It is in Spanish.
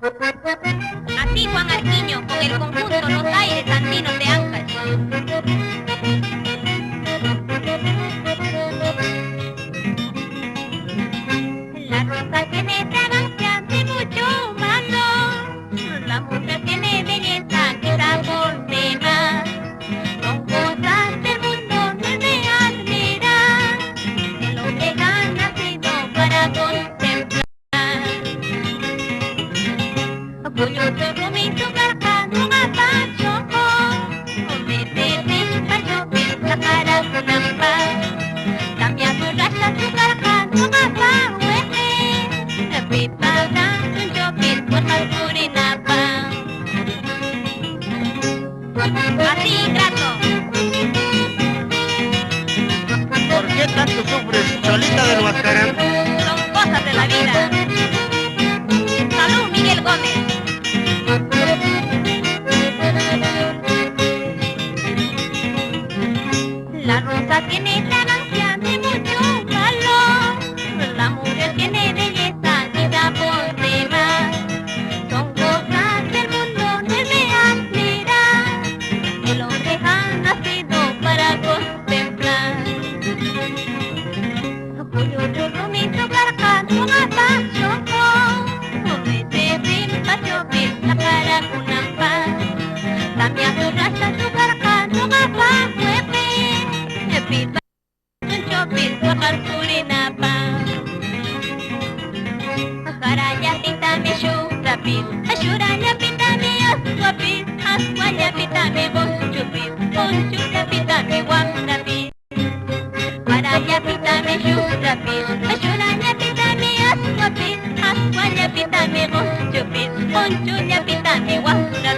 Así Juan Arquiño, con el conjunto Los Aires Andinos de Ancash. La rosa tiene fragancia de mucho humano, la mujer tiene belleza que sabor de más. Son cosas del mundo no de admirar, el hombre ha nacido para contemplar. Orgulloso rumito cargando un apachoco, hombre de pachoque, la cara con ampar. Cambia tu raza, tu cargando un apahueje, pipa dando un chopin por Malpurinapa. Así, grato. ¿Por qué tanto sufres, Cholita del Huascarán? Son cosas de la vida. Salud, Miguel Gómez. La rosa tiene fragancia de mucho valor, la mujer tiene belleza y sabor de más. Son cosas del mundo no de admirar, el hombre ha nacido para contemplar. Orgulloso rumito cargando un apachoco, hombre de pachoque, la cara con ampar. Cambia tu raza, tu cargando un apahuepe, pipa un chopin por Malpurinapa. Jaraya pita mi shurapin, ashuraya pita mi aswapin, aswaya pita mi bonchupin, bonchuka pita mi wangrapin. Jaraya pita mi shurapin, ashuraya pita mi aswapin, aswaya pita mi bonchupin, bonchuka pita mi wangrapin.